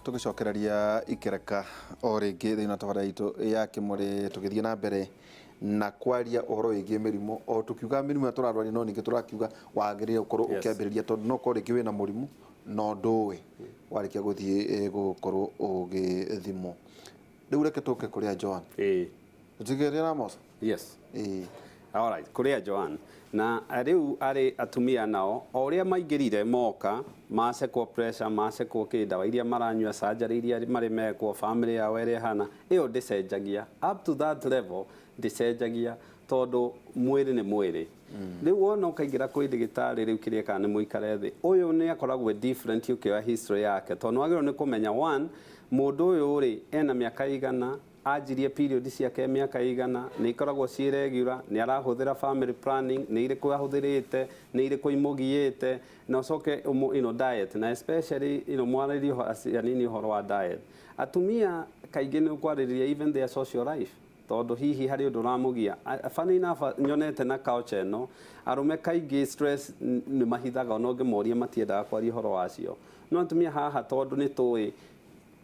tugicokereria ikereka o ringi thina tabara itu ya kimuri tugithie na mbere na kwaria uhoro wigie mirimu o tukiuga mirimu ya turarwaria no ningi turakiuga wagirire ukorwo ukiambiriria tondu no ko ringi wina murimu no nduwe warikia guthie gukorwo ugithimo riu reke tuke kuria Joan utigirira mosa yes all right kuria Joan na riu ari atumia nao o uria maingirire moka masekwo pressure masekwo kindawa iria maranyua surgery iria mari mekwo family yao ere hana iyo ndicenjagia up to that level ndicenjagia tondu mwiri ni mwiri riu wona ukaingira kwi ndigitari riu kiria kana ni muikare thi uyu ni akoragwo different ukioya history yake tondu wagiro ni kumenya one mundu uyu ri ena miaka igana ajirie period ciake miaka igana ni ikoragwo ci regular ni arahuthira family planning ni iri kuahuthirite ni iri kuimugiite na ucoke diet na especially mwaririo asianini uhoro wa diet atumia kaingi ni kwariria even their social life tondu hihi hari undu ramugia funny enough nyonete na culture no arume kaingi stress ni mahithaga ono ngemoria matiendaga kwaria uhoro wacio no atumia haha tondu ni tui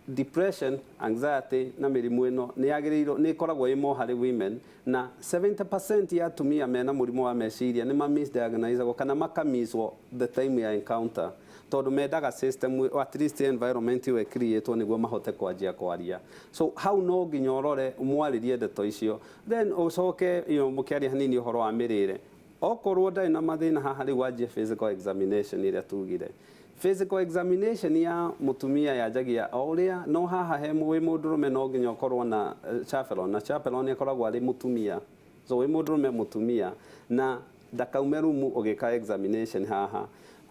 depression anxiety na mirimu ino ni yagiriiro ni koragwo imo hari women na 70% ya atumia mena murimu wa meciria ni ma misdiagnosed kana makamiswo the time ya encounter tondu mendaga system at least environment we create niguo mahote kwanjia kwaria so how no nginyorore mwaririe ndeto icio then ucoke mukiaria hanini uhoro wa mirire okorwo ndai na mathina haha riu wanjie physical examination iria tugire physical examination ya mutumia yajagia auria no haha he mundurume no nginya ukorwo na chaperone akoragwo ari mutumia so we mundurume mutumia na ndakaume rumu ugika examination haha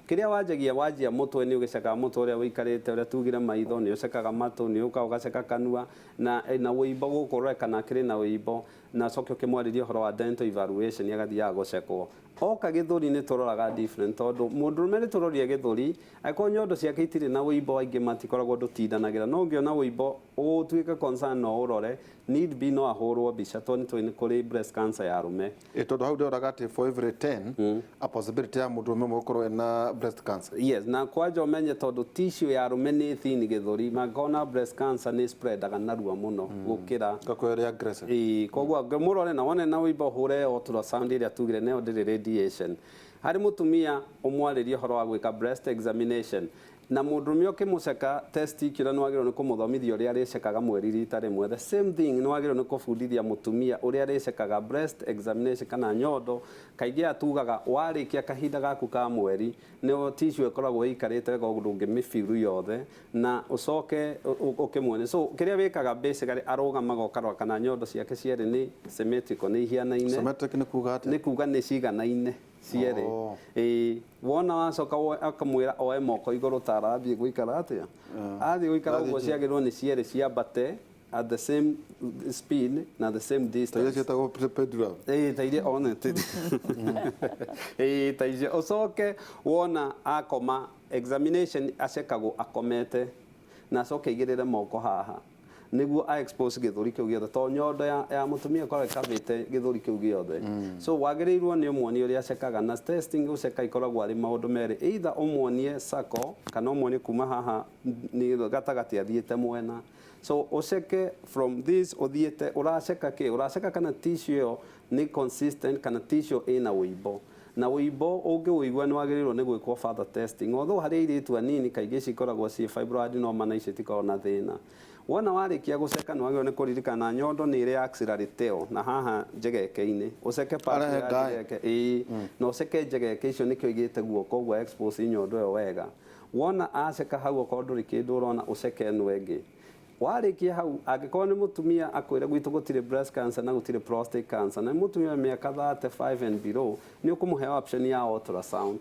kiria wajia mutwe ni ugiceka mutwe uria wikarite uria tugire maitho ni ucekaga matu ni ugaceka kanua na wibo gukorwo kana kiri na wibo na cokyo kimwaririe horo wa dental evaluation yagathia gucekwo oka githuri ni turoraga different tondu mundurume ni turoria githuri aiko nyondo ciake itire na wibo aingi matikoragwo ndutindanagira no ngiona wibo utuike concern no urore need be no ahorwo bica tondu ni kuri breast cancer ya rume tondu hau ndoraga ati for every 10 a possibility ya mundurume mukorwo na breast cancer yes na kwaja umenye tondu tissue ya rume ni thini githuri magona breast cancer ni spreadaga narua muno gukira gakwere aggressive koguo ngemurore na wone na wibo hure ultrasound iria tugire neo ndiri radiation hari mutumia umwaririe horo wa gwika breast examination na mundurume ukimuceka test ikira no agiro ni kumuthomithia uria aricekaga mweri rita rimwe the same thing no agiro ni kubundithia mutumia uria aricekaga breast examination kana nyondo kaingi atugaga warikia kahinda gaku ka mweri ni tissue ikoragwo ikarite wega ndungimifiru yothe na ucoke ukimwone so kiria wikaga basically arugamaga ukarwa kana nyondo ciake cieri ni symmetrical ni ihianaine symmetric ni kuga ati ni kuga ni ciganaine cieri wona wacoka akamwira oe moko iguru tarathie guikara atia athie guikara uguo ciagirwo ni cieri ciambate at the same speed na the same distance taitagwo pendulum taire one taije ucoke wona akoma examination acekagwo akomete na coke igirire moko haha niguo a expose githuri kiu giothe to nyondo ya mutumia kore kavite githuri kiu giothe so wagirirwo ni umwonie uria acekaga na testing uceka ikoragwo ari maundu meri either umwonie sako kana umwonie kuma haha ni gatagati athiete mwena so uceke from this uthiete uraceka kana tissue yo ni consistent kana tissue ina wibo na wibo ungiwigua ni wagirirwo ni gwikwo further testing although hari iritu anini kaingi cikoragwo ci fibroadenoma na icio na thina wona warikia guceka no agio ni kuririkana nyondo ni iri axillary-tail na haha njegeke-ini uceke part ya njegeke no uceke njegeke icio nikio igite guoko gwa expose nyondo yo wega wona aceka hau okorwo kindu urona uceke nwengi warikia hau agikorwo ni mutumia akwire gwitu gutire breast cancer na gutire prostate cancer na mutumia miaka 35 and below ni ukumuhe option ya ultrasound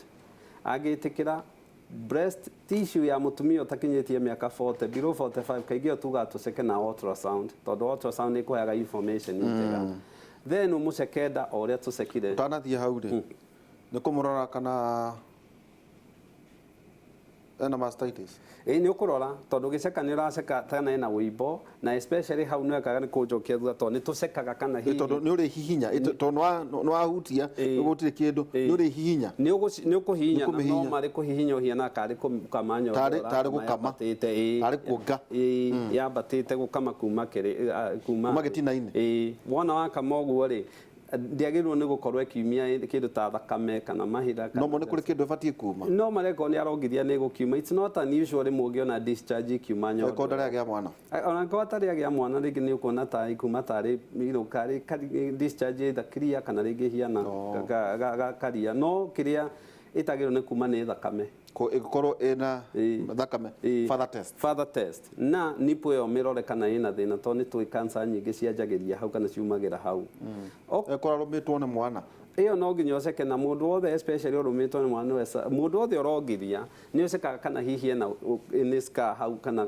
agitikira breast tissue ya mutumia utakinyitie miaka 40 below 45 kaigio tuga tuceke na ultrasound tondu ultrasound ni kuheaga information intega then umucekenda oria tucekire utanathie hau ri ni kumurora kana ena mastitis nĩ ũkũrora tondũ gĩceka nĩ ũraceka tana ena wĩimbo na especially hau nĩ wekaga nĩ kũnjokia thutha tondũ nĩ tũcekaga kana hihi tondũ nĩ ũrĩ hihinya tondũ nĩ wahutia gũtirĩ kĩndũ nĩ ũrĩ hihinya nĩ ũkũhihinya na no marĩ kũhihinya ũhiana karĩ kũkama nyota tarĩ gũkama tarĩ kuonga yambatĩte gũkama kuma gĩtina-inĩ wona wakama ũguo rĩ ndiagĩrĩirwo nĩ gũkorwo ĩkiumia kĩndũ ta thakame kana mahira no mo nĩ kũrĩ kĩndũ ĩbatiĩ kuma no mareko nĩ arongithia nĩ gũkiuma it's not unusual mũngĩona discharge ikiuma nyondo rekoda rĩa gĩa mwana ona kwa tarĩ agĩa mwana rĩngĩ nĩ ũkuona ta ikuma tarĩ karĩ discharge either clear kana rĩngĩ hiana karia no kĩrĩa ĩtagĩrĩirwo nĩ kuma nĩ thakame ĩgũkorwo ĩna thakame father test na nipo ĩyo mĩrore kana ĩna thĩna tondũ nĩ tũĩ cancer nyingĩ cianjagĩria hau kana ciumagĩra hau ĩkorwo arũmĩtwo nĩ mwana ĩyo no nginya ũceke na mũndũ wothe especially ũrũmĩtwo nĩ mwana mũndũ wothe ũrongithia nĩ ũcekaga kana hihi ena scar hau kana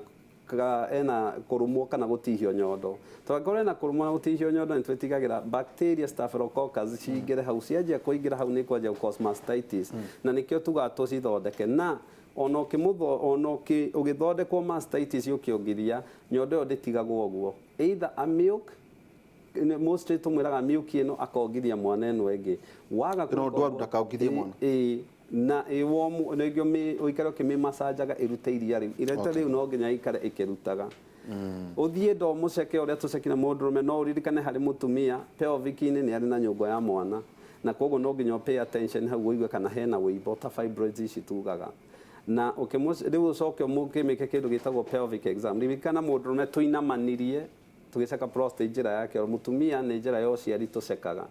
ena kũrũmwo kana gũtihio nyondo tondũ angĩkorwo ena kũrũmwo na gũtihio nyondo nĩ twĩtigagĩra bacteria staphylococcus ciingĩre hau cianjia kũingĩra hau nĩ kwanjia gũcause mastitis na nĩkĩo tugaga tũcithondeke na ona ũgĩthondekwo mastitis ũkĩongithia nyondo ĩyo ndĩtigagwo ũguo either a milk mostly tũmwĩraga milk ĩno akongithia mwana ĩno ĩngĩ waga ndwaru ndakaongithie mwana na rĩngĩ ũikare ũkĩmĩmacanjaga ĩrute iria rĩu irete rĩu no nginya ikare ĩkĩrutaga ũthiĩ ndo mũceke ũrĩa tũcekire mũndũrũme no ũririkane harĩ mũtumia pelvic-inĩ nĩ arĩ na nyũngũ ya mwana na koguo no nginya pay attention hau ũigue kana hena wĩimbo ta fibroids ici tugaga na rĩu ũcoke mũkĩmĩke kĩndũ gĩtagwo pelvic exam ririkana mũndũrũme tũinamanirie tũgĩceka prostate njĩra yake mũtumia nĩ njĩra ya ũciari tũcekaga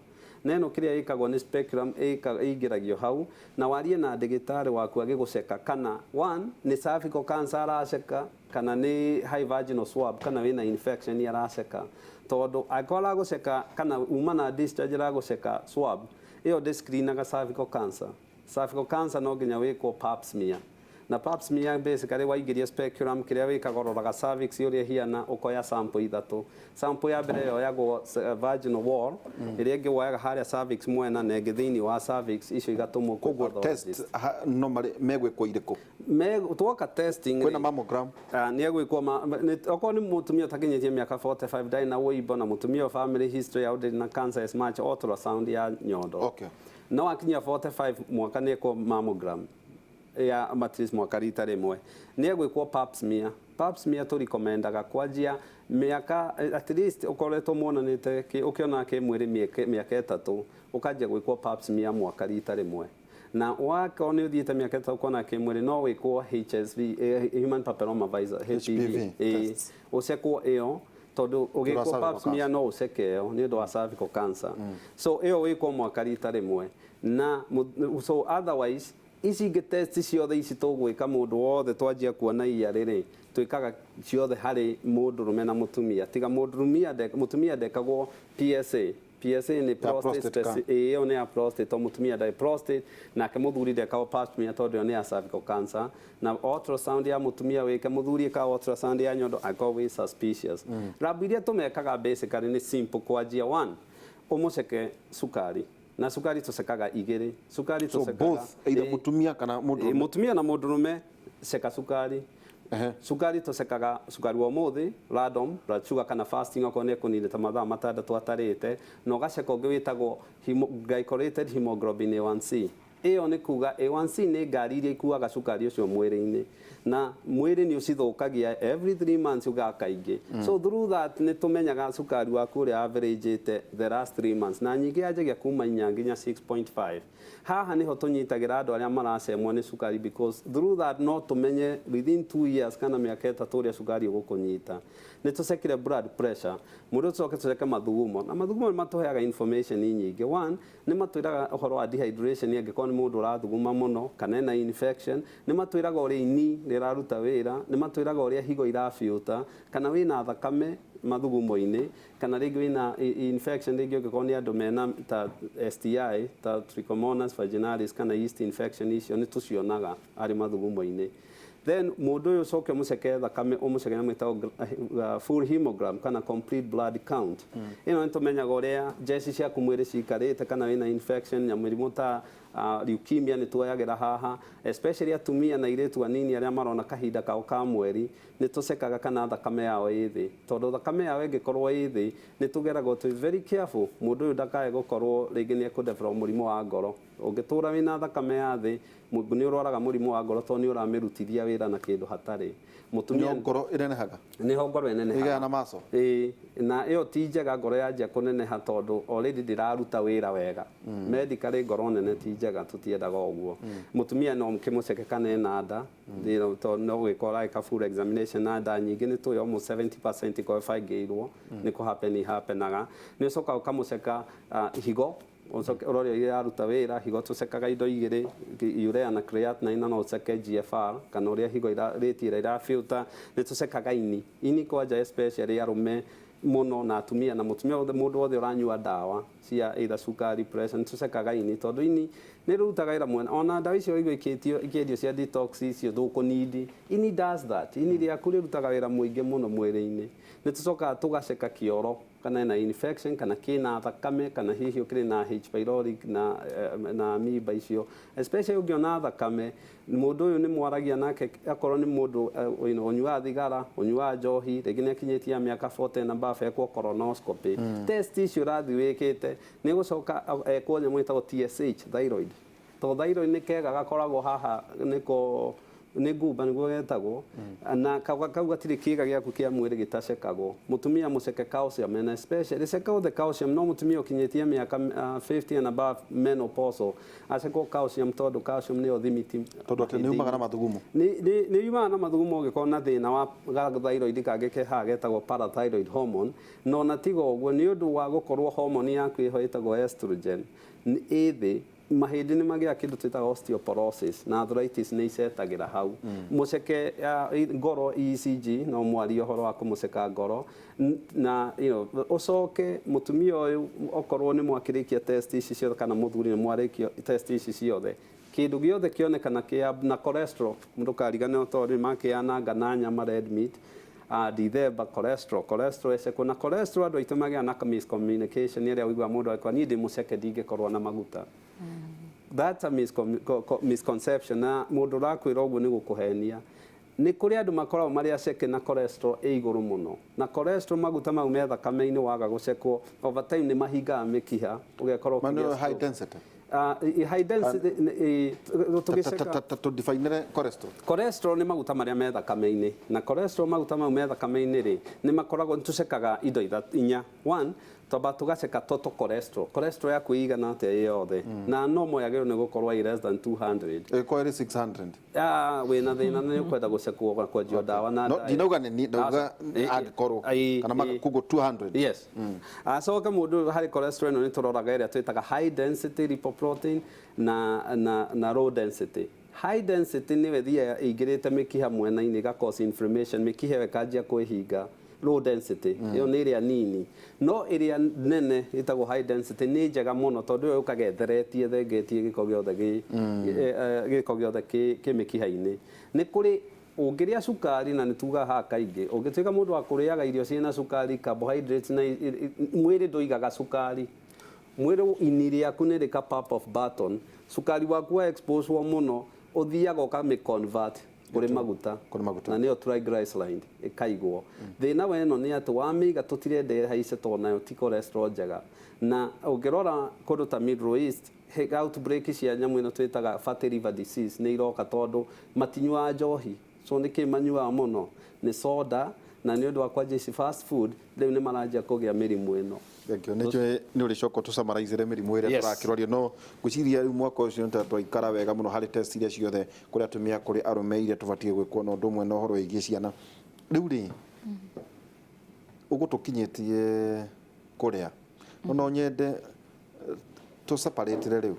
na ĩno kĩrĩa ĩkagwo nĩ speculum ĩingĩragio hau na warie na ndagĩtarĩ waku agĩgũceka kana one nĩ cervical cancer araceka kana nĩ high vaginal swab kana wĩna infection araceka tondũ angĩkorwo aragũceka kana uma na discharge aragũceka swab ĩyo ndĩscreenaga cervical cancer no nginya wĩkwo pap smear na pap smear basically waingĩria speculum kĩrĩa wĩkaga ũroraga cervix ũrĩa hiana ũkoya sample ithatũ sample ya mbere yoyagwo vaginal wall ĩrĩa ĩngĩ woyaga harĩa cervix mwena na ĩngĩ thĩinĩ wa cervix icio igatũmwo koguo test no megwĩkwo irĩkũ twoka testing kwĩna mammogram nĩ egwĩkwo okorwo nĩ mũtumia ũtakinyĩtie mĩaka 45 ndarĩ na wũimbo na mũtumia family history ya ndĩrĩ na cancer as much ultrasound ya nyondo no akinyia 45 mwaka nĩ ekwo mammogram ya matrix mwaka rita rĩmwe nĩ egwĩkwo pap smear tũrikomendaga kwanjia mĩaka at least ũkoretwo muonanĩte ũkĩona kĩmwĩrĩ mĩaka 3 ũkanjia gwĩkwo pap smear mwaka rita rĩmwe na wakorwo nĩ ũthiĩte mĩaka 3 ũkona kĩmwĩrĩ no wĩkwo HSV human papilloma virus HPV ũcekwo ĩyo tondũ ũgĩkwo pap smear no ũceke ĩyo nĩ ũndũ wa cervical cancer so ĩyo wĩkwo mwaka rita rĩmwe na so otherwise ici ingĩ test ciothe ici tũgwĩka mũndũ wothe twanjia kuona iya rĩrĩ twĩkaga ciothe harĩ mũndũrũme na mũtumia tiga mũtumia ndekagwo PSA nĩ prostate ĩyo nĩ ya prostate o mũtumia ndarĩ prostate nake mũthuri ndekagwo pap smear tondũ ĩyo nĩ ya cervical cancer na ultrasound ya mũtumia wĩke mũthuri ĩkaga ultrasound ya nyondo angĩkorwo wĩ suspicious lab iria tũmekaga basically nĩ simple kwanjia one ũmũceke cukari na sukari tũcekaga igĩrĩ sukari tũcekaga either mũtumia kana mũndũrũme mũtumia na mũndũrũme ceka sukari sukari tũcekaga sukari wa ũmũthĩ random blood sugar kana fasting okorwo nĩ kũninĩta mathaa 6 atarĩte na ũgaceka ũngĩ wĩtagwo glycolated hemoglobin A1C ĩyo nĩ kuga A1C nĩ ngari iria ikuaga sukari ũcio mwĩrĩ-inĩ na mwĩrĩ nĩ ũcithũkagia every 3 months ugaga kaingĩ so through that nĩ tũmenyaga sukari waku ũrĩa average-ĩte the last 3 months na nyingĩ yanjagia kuma 4 nginya 6.5 haha niho tũnyitagĩra andũ arĩa maracemwo nĩ sukari because through that no tũmenye within 2 years kana mĩaka 3 ũrĩa sukari ũgũkũnyita nĩ tũcekire blood pressure mũndũ tũcoke tũceke mathugumo na mathugumo nĩ matũheaga information nyingĩ one nĩ matwĩraga ũhoro wa dehydration angĩkorwo nĩ mũndũ ũrathuguma mũno kana ena infection nĩ matwĩraga ũrĩa ini rĩraruta wĩra nĩ matwĩraga ũrĩa higo irabiũta kana wĩna thakame mathugumo-inĩ kana rĩngĩ wĩna infection rĩngĩ ũngĩkorwo nĩ andũ mena ta STI ta trichomonas vaginalis kana yeast infection icio nĩ tũcionaga arĩ mathugumo-inĩ then mũndũ ũyũ ũcoke mũceke thakame ũmũceke nyamũ ĩtagwo full hemogram kana complete blood count ĩno nĩ tũmenyaga ũrĩa jeci ciaku mwĩrĩ cikarĩte kana wĩna infection ya mĩrimũ ta leukemia nĩ tuoyagĩra haha, especially atumia na airĩtu anini arĩa marona kahinda kao ka mweri, nĩ tũcekaga kana thakame yao ĩ thĩ, tondũ thakame yao ĩngĩkorwo ĩ thĩ nĩ tũgeragwo to be very careful mũndũ ũyũ ndakae gũkorwo rĩngĩ nĩ ekũdevelop mũrimũ wa ngoro. Ũngĩtũra wĩna thakame ya thĩ nĩ ũrwaraga mũrimũ wa ngoro tondũ nĩ ũramĩrutithia wĩra na kĩndũ hatarĩ. Mũtumia ngoro ĩnenehaga, nĩho ngoro ĩnenehaga na maso, na ĩyo ti njega ngoro yanjia kũneneha tondũ already ndĩraruta wĩra wega. Medically ngoro nene ti njega, tũtiendaga ũguo. Mũtumia no mũkĩmũceke kana ena nda, tondũ no gwĩkora like a full examination na nda nyingĩ nĩ tũĩ almost 70% kwa ĩbangĩirwo nĩ kũhapenaga. Nĩ ũcoka ũkamũceka higo, ũrorĩa iraruta wĩra, higo tũcekaga indo igĩrĩ, urea na creatinine, na no ũceke GFR kana ũrĩa higo rate ĩrĩa irafilter. Nĩ tũcekaga ini kwanja especially arũme mũno na atumia, na mũtumia mũndũ wothe ũranyua ndawa cia either cukari, pressure, nĩ tũcekaga ini tondũ ini nĩ rũrutaga wĩra mwena. Ona ndawa icio ikĩendio cia detox icio thũkũ ini does that. Ini rĩaku rĩrutaga wĩra mũingĩ mũno mwĩrĩ-inĩ. Nĩ tũcokaga tũgaceka kĩoro kana na infection kana kĩna thakame kana hihi ũkĩrĩ na H pylori na amoeba icio, especially ũngĩona thakame. Mũndũ ũyũ nĩ mwaragia nake akorwo nĩ mũndũ ũnyuaga thigara, ũnyuaga njohi, rĩngĩ nĩ akinyĩtie mĩaka 40 na mbaba ekwo colonoscopy. Test icio ũrathiĩ wĩkĩte nĩ gũcoka ekwo nyamũ ĩtagwo TSH, thyroid. To thyroid nĩ kega gakoragwo haha nĩ ngumba nĩguo getagwo, na kau gatirĩ kĩga gĩaku kĩa mwĩrĩ gĩtacekagwo. Mũtumia mũceke calcium, and especially ceka the calcium. No mũtumia ũkinyĩtie mĩaka 50 and above menopausal acekwo calcium tondũ calcium nĩyo thimiti, tondũ atĩ nĩ umaga na mathugumo, nĩ yumaga na mathugumo ũngĩkorwo na thĩna wa thyroid kangĩ kehaga getagwo parathyroid hormone. No na tiga ũguo, nĩ ũndũ wa gũkorwo hormone yaku ĩho ĩtagwo estrogen ĩ thĩ, mahĩndĩ nĩ magĩa kĩndũ twĩtaga osteoporosis na arthritis nĩ icetagĩra hau. Mũceke ngoro ECG no mwarie ũhoro wa kũmũceka ngoro, na ũcoke mũtumia ũyũ okorwo nĩ mwakĩrĩkia test ici ciothe kana mũthuri nĩ mwarĩkia test ici ciothe, kĩndũ gĩothe kĩonekana na cholesterol, mũndũ karigane tondũ makĩananga na nyama, red meat, dithemba, cholesterol ecekwo. Na cholesterol andũ aitũ magĩa na miscommunication ĩrĩa ũigua mũndũ akwa niĩ ndĩ mũceke ndingĩkorwo na maguta. That's a misconception, na mũndũ ũrakwĩra ũguo nĩ gũkũhenia. Nĩ kũrĩ andũ makoragwo marĩ aceke na cholesterol ĩ igũrũ mũno, na cholesterol maguta mau me thakame-inĩ waga gũcekwo over time nĩ mahingaga mĩkiha ũgekorwo high density. High density to define cholesterol. Cholesterol nĩ maguta marĩa me thakame-inĩ, na cholesterol maguta mau me thakame-inĩ rĩ nĩ makoragwo, tũcekaga indo inya. One, twamba tũgaceka total cholesterol. Cholesterol yaku ĩigana atĩa yothe, na normal yagĩrĩirwo nĩ gũkorwo ĩ less than 200. Ĩkorwo ĩrĩ 600. Wĩna thĩna nĩ ũkwenda gũcekwo kwenjio ndawa na ndinauga nĩ ndauga angĩkorwo kana kugo 200. Yes. Acoka mũndũ harĩ cholesterol ĩno nĩ tũroraga ĩrĩa twĩtaga high density lipoprotein na low density. High density nĩwe thiaga ĩingĩrĩte mĩkiha mwena-inĩ ĩga cause inflammation, mĩkiha ĩyo ĩkanjia kwĩhinga. Low density ĩyo nĩ ĩrĩa nini, no ĩrĩa nene ĩtagwo high density nĩ njega mũno tondũ ĩyo yũkaga etheretie thengetie gĩko gĩothe kĩ mĩkiha-inĩ. Nĩ kũrĩ ũngĩrĩa cukari, na nĩ tugaga haha kaingĩ, ũngĩtuĩka mũndũ wa kũrĩaga irio ciĩna cukari, carbohydrates, na mwĩrĩ ndũigaga cukari. Mwĩrĩ ini rĩaku nĩ rĩka pump of button, cukari waku wa expose mũno ũthiaga ũkamĩ-convert kũrĩ maguta, na nĩyo triglyceride ĩkaigwo. Thĩna wa ĩno nĩ atĩ wamĩiga tũtirenda ĩhaice tondũ nayo ti cholesterol njega. Na ũngĩrora kũndũ ta Middle East, outbreak cia nyamũ ĩno twĩtaga fatty liver disease nĩ iroka tondũ matinyuaga njohi. So nĩkĩ manyuaga mũno? Nĩ soda, na nĩ ũndũ wa kwanjia ici fast food rĩu nĩ maranjia kũgĩa mĩrimũ ĩno. Nĩ ũrĩ coka tũsamarizire mĩrimũ ĩrĩa tũrakĩroria, no ngwĩciria rĩu mwaka ũcio nĩ twaikara wega mũno harĩ test iria ciothe kũrĩ atumia kũrĩ arũme iria tũbatiĩ gwĩkwo na ũndũ ũmwe na ũhoro wĩgiĩ ciana. Rĩu rĩ ũgũtũkinyĩtie kũrĩa no nyende tũseparate rĩu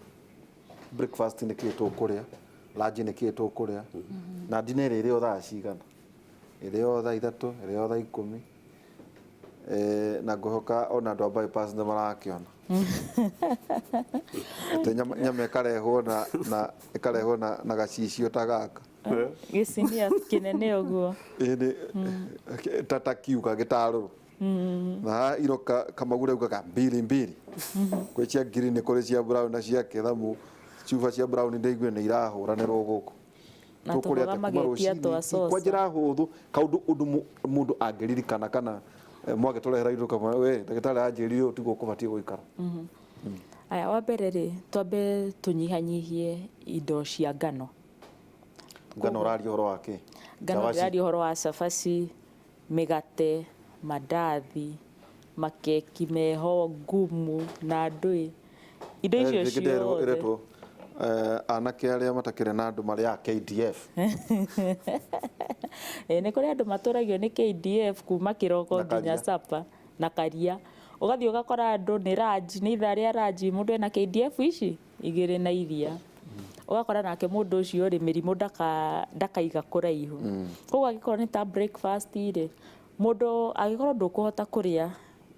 breakfast nĩ kĩĩ tũkũrĩa, lunch nĩ kĩĩ tũkũrĩa, na dinner ĩrĩ thaa cigana, ĩrĩ thaa 3, ĩrĩ thaa 10, na ngũhoka ona andũ a bypass nĩ marakĩona nyama ĩkarehwo na gacicio ta gaka gĩcinia kĩnene ũguo tata kiuga gĩtarũrũ na iroka kamagure ugaga mbiri kwĩ cia green kũrĩ cia brown na cia kethamu Chuba cia brown ndeigue nĩ irahuranĩrwo gũkũ. Na tũboga magetia twa sauce. Kwa njĩra hũthũ kaũndũ ũndũ mũndũ angĩririkana kana mwagĩtũrehera indo kamwe we ndagĩtarĩ anjĩrire ũũ tiguo ũkũbatiĩ gũikara. Aya wa mbere rĩ twambe tũnyihanyihie indo cia ngano. Ngano ũraria ũhoro wa kĩ? Ngano ũraria ũhoro wa cabaci, mĩgate, mandathi, makeki meho, ngumu na ndũĩ. Indo icio ciothe. Anake arĩa matakĩrĩ na andũ marĩa KDF. Nĩ kũrĩ andũ matũragio nĩ KDF kuma kĩroko nginya capa na karia. Ũgathiĩ ũgakora andũ nĩ ranji, nĩ ithaa rĩa ranji, mũndũ ena KDF ici igĩrĩ na iria. Ũgakora nake mũndũ ũcio rĩ mĩrimũ ndakaiga kũraihu. Koguo angĩkorwo nĩ ta breakfast rĩ, mũndũ angĩkorwo ndũkũhota kũrĩa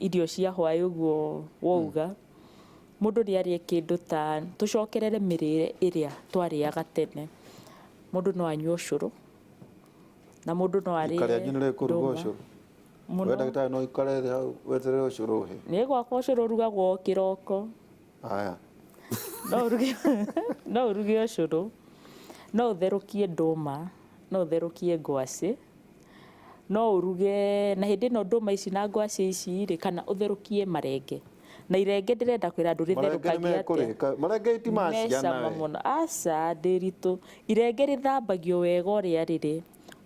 irio cia hwaĩ ũguo wauga, mũndũ nĩ arĩe kĩndũ ta tũcokerere mĩrĩre ĩrĩa twarĩaga tene. Mũndũ no anyue ũcũrũ na mũndũ no arĩe ndũma. Mũno. Ndagĩtarĩ no ikare hau weterere ũcũrũ ũhe. Nĩ gwakwa ũcũrũ ũrugagwo kĩroko. Aya. No uruge ũcũrũ, no ũtherũkie ndũma, no ũtherũkie ngwacĩ, no uruge na hĩndĩ ĩno ndũma ici na ngwacĩ ici rĩ kana ũtherũkie marenge. Na irenge ndĩrenda kwĩra andũ rĩtherũkagia atĩa. Marenge itimaciana we. Aca ndĩritũ. Irenge rĩthambagio wega ũrĩa rĩrĩ,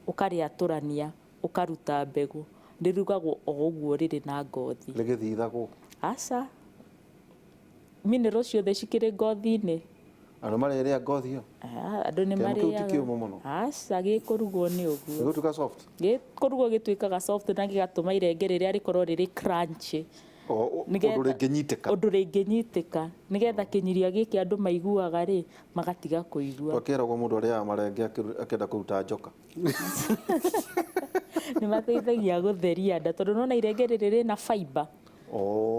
ũkarĩatũrania, ũkaruta mbegũ. Ndĩrugagwo o ũguo rĩrĩ na ngothi. Rĩgĩthithagwo. Aca. Mineral ciothe cikĩrĩ ngothi-inĩ. Andũ marĩrĩa ngothi ĩyo? Andũ nĩ marĩaga. Aca gĩkũrugwo nĩ ũguo. Gĩgũtuĩka soft? Gĩkũrugwo gĩtuĩkaga soft na gĩgatũma irenge rĩrĩa rĩkorwo rĩrĩ crunchy. Ũndũ rĩngĩnyitĩka. Ũndũ rĩngĩnyitĩka. Nĩgetha kĩnyiria gĩkĩ andũ maiguaga rĩ, magatiga kũigua. Twakĩragwo mũndũ arĩaga marenge akĩenda kũruta njoka. Nĩ mateithagia gũtheria nda tondũ nona irenge rĩrĩ rĩna fiber.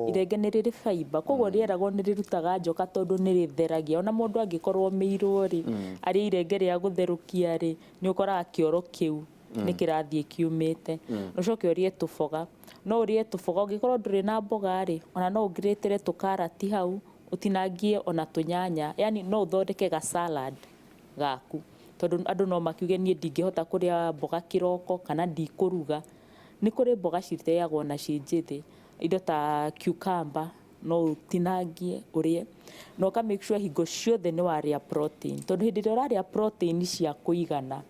Irenge nĩ rĩrĩ fiber. Koguo rĩeragwo nĩ rĩrutaga njoka tondũ nĩ rĩtheragia. Ona mũndũ angĩkorwo mĩirwo rĩ, arĩ irenge rĩa gũtherũkia rĩ, nĩ ũkoraga kĩoro kĩu nĩ kĩrathiĩ kiumĩte. Ũcoke ũrĩe tũboga. No ũrĩe tũboga ũngĩkorwo ndũrĩ na mboga rĩ, ona no ũngĩrĩtĩre tũkarati hau, ũtinangie ona tũnyanya. Yani no ũthondeke ga salad gaku. Tondũ andũ no makiuge niĩ ndingĩhota kũrĩa mboga kĩroko kana ndikũruga. Nĩ kũrĩ mboga cirĩagwo na ciĩ njĩthĩ. Indo ta cucumber no ũtinangie ũrĩe. No ka make sure hingo ciothe nĩ warĩa protein. Tondũ hĩndĩ ĩrĩa ũrarĩa protein cia kũigana,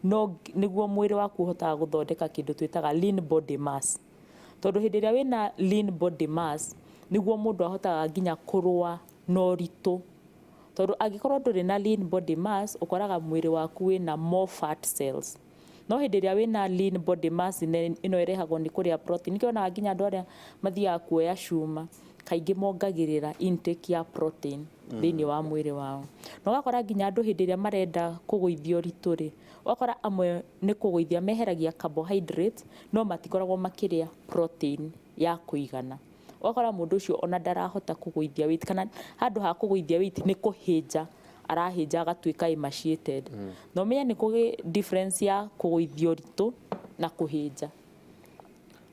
no nĩguo mwĩrĩ waku ũhotaga gũthondeka kĩndũ twĩtaga lean body mass. Tondũ hĩndĩ ĩrĩa wĩna lean body mass, nĩguo mũndũ ahotaga nginya kũrũa na ũritũ. Tondũ angĩkorwo ndũrĩ na lean body mass, ũkoraga mwĩrĩ waku wĩna more fat cells. No hĩndĩ ĩrĩa wĩna lean body mass ĩno ĩrehagwo nĩ kũrĩa protein. Nĩkĩo onaga nginya andũ arĩa mathiaga kuoya cuma, kaingĩ mongagĩrĩra intake ya protein thĩinĩ wa mwĩrĩ wao. Na ũgakora nginya andũ hĩndĩ ĩrĩa marenda kũgũithia ũritũ rĩ, ũgakora amwe nĩ kũgũithia meheragia carbohydrate, no matikoragwo makĩrĩa protein ya kũigana. Ũgakora mũndũ ũcio ona ndarahota kũgũithia weight kana handũ ha kũgũithia weight nĩ kũhĩnja arahĩnja agatuĩka emaciated. No ũmenye nĩ kũrĩ difference ya kũgũithia ũritũ na kũhĩnja.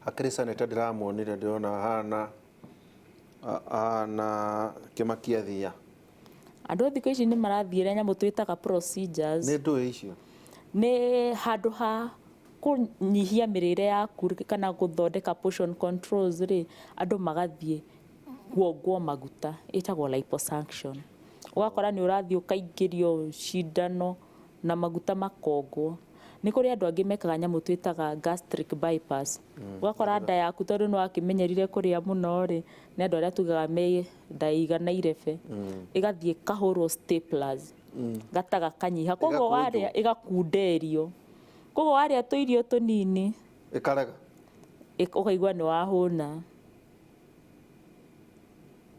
Hakĩrĩ seneta ndĩramuonire ndĩrona hana kĩmakia thia. Andũ thikũ ici nĩ marathiĩra nyamũ twĩtaga procedures. Nĩ ndũĩ icio? Nĩ handũ ha kũnyihia mĩrĩre yaku kana gũthondeka portion controls rĩ, andũ magathiĩ kuongwo maguta ĩtagwo liposuction. Ũgakora nĩ ũrathiĩ ũkaingĩrio cindano na maguta makongwo. Nĩ kũrĩ andũ angĩ mekaga nyamũ twĩtaga gastric bypass. Ũgakora nda yaku tondũ nĩ wakĩmenyerire kũrĩa mũno rĩ, nĩ andũ arĩa tugaga me nda ĩiganaire be, ĩgathiĩ kahũrwo staplers, gataga kanyiha. Koguo warĩa ĩgakunderio. Koguo warĩa tũirio tũnini ĩkarega, ũkaigua nĩ wahũna.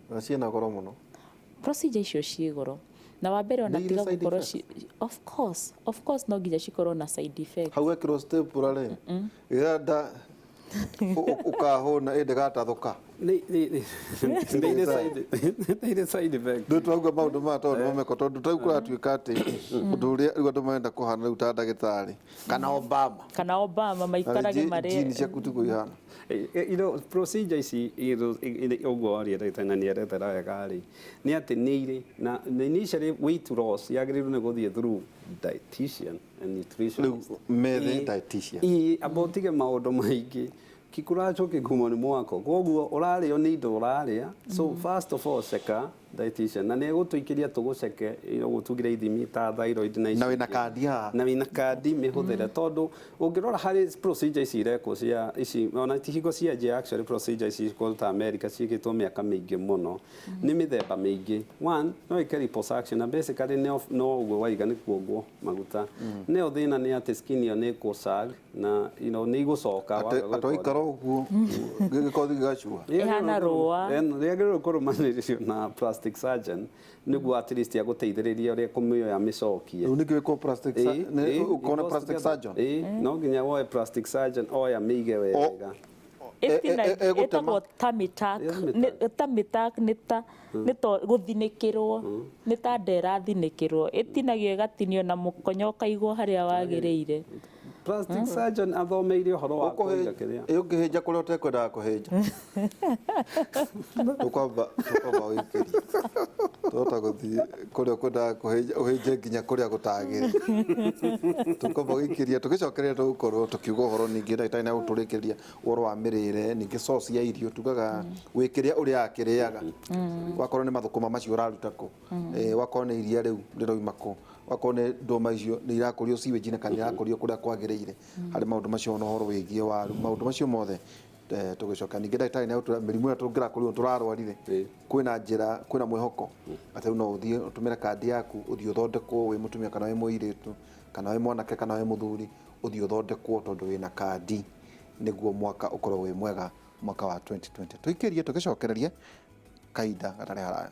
Na ciĩna goro mũno. Procedure icio ciĩ goro. Na wa mbere ona tiga gũkorwo of course no nginya cikorwo na side effects. Hau ekĩrwo stapler rĩ, ĩrĩa nda ũkahũna ĩndĩ gatathũka. nä side effect Ndå twauga maå ndå maya tondå nä mameko tondå tau kå ratuä atä å ndå å rä a rä u andå marenda kå hana rä u ta ndagä kana Obama maikarage jini ciaku tigå ihana procedure ici ũguo aria ndagĩtarĩ nĩ erethera wega rĩ nĩ atĩ nĩ irĩ na initially weight loss yagĩrĩirwo nĩ gũthiĩ through dietitian and nutritionist methe dietitian amba ũtige maũndũ maingĩ kikuracho mũrimũ wako koguo ũrarĩo nĩ indo ũrarĩa so first of all ceka dietitian na nĩ egũtũikĩria tũgũceke gũtugĩra ithimi ta thyroid na na wĩna kandi na wĩna kandi mĩhũthĩre tondũ ũngĩrora harĩ procedure ici irekwo cia ici ona ti hingo cia nje actually procedure ici ta America ciĩkĩtwo mĩaka mĩingĩ mũno nĩ mĩthemba mĩingĩ one no ĩke liposuction na basically no ũguo waiga nĩ kuongwo maguta nĩyo thĩna nĩ atĩ skin ĩyo nĩ ĩkũsag na nĩ igũcoka atoikara ũguo gĩkothi gĩgacuha ĩhana rũa rĩagĩrĩirwo kũrũmanĩrĩrio na plastic surgeon nĩguo at least agũteithĩrĩria ũrĩa kũmĩoya mĩcokie rĩu nĩkĩo ĩkwo plastic ũkona plastic surgeon no nginya woe plastic surgeon oya mĩige wega ĩtagwo tamitak nĩ ta gũthinĩkĩrwo nĩ ta nda ĩrathinĩkĩrwo ĩtinagio ĩgatinio na mũkonyo ũkaigwo harĩa wagĩrĩire plastic surgeon athomeire ũhoro wa kũhĩnja kĩrĩa ũngĩhĩnja kũrĩa ũtekwendaga kũhĩnja tũkwamba wĩkĩrie tota gũthiĩ kũrĩa ũkwendaga ũhĩnje nginya kũrĩa gũtagĩrĩ tũkwamba wĩkĩrie tũgĩcokereria tũgũkorwo tũkiuga ũhoro ningĩ ndagĩtarĩ nĩ agũtũrĩkĩria ũhoro wa mĩrĩre ningĩ source ya irio tugaga wĩkĩrĩa ũrĩa akĩrĩaga wakorwo nĩ mathũkũma macio ũraruta kũ wakorwo nĩ iria rĩu rĩroima kũ wakorwo nĩ ndũma icio nĩ irakũrio sewage-inĩ kana irakũrio kũrĩa kwagĩrĩire harĩ maũndũ macio na ũhoro wĩgiĩ waru maũndũ macio mothe tũgĩcoka ningĩ ndagĩtarĩ nĩ agũtwĩra mĩrimũ ĩyo tũngĩrakũrio tũrarwarire kwĩna njĩra kwĩna mwĩhoko atĩ rĩu no ũthiĩ ũtũmĩre kandi yaku ũthiĩ ũthondekwo wĩ mũtumia kana wĩ mũirĩtu kana wĩ mwanake kana wĩ mũthuri ũthiĩ ũthondekwo tondũ wĩna kandi nĩguo mwaka ũkorwo wĩ mwega mwaka wa 2020 tũikĩrie tũgĩcokererie kahinda gatarĩ haraya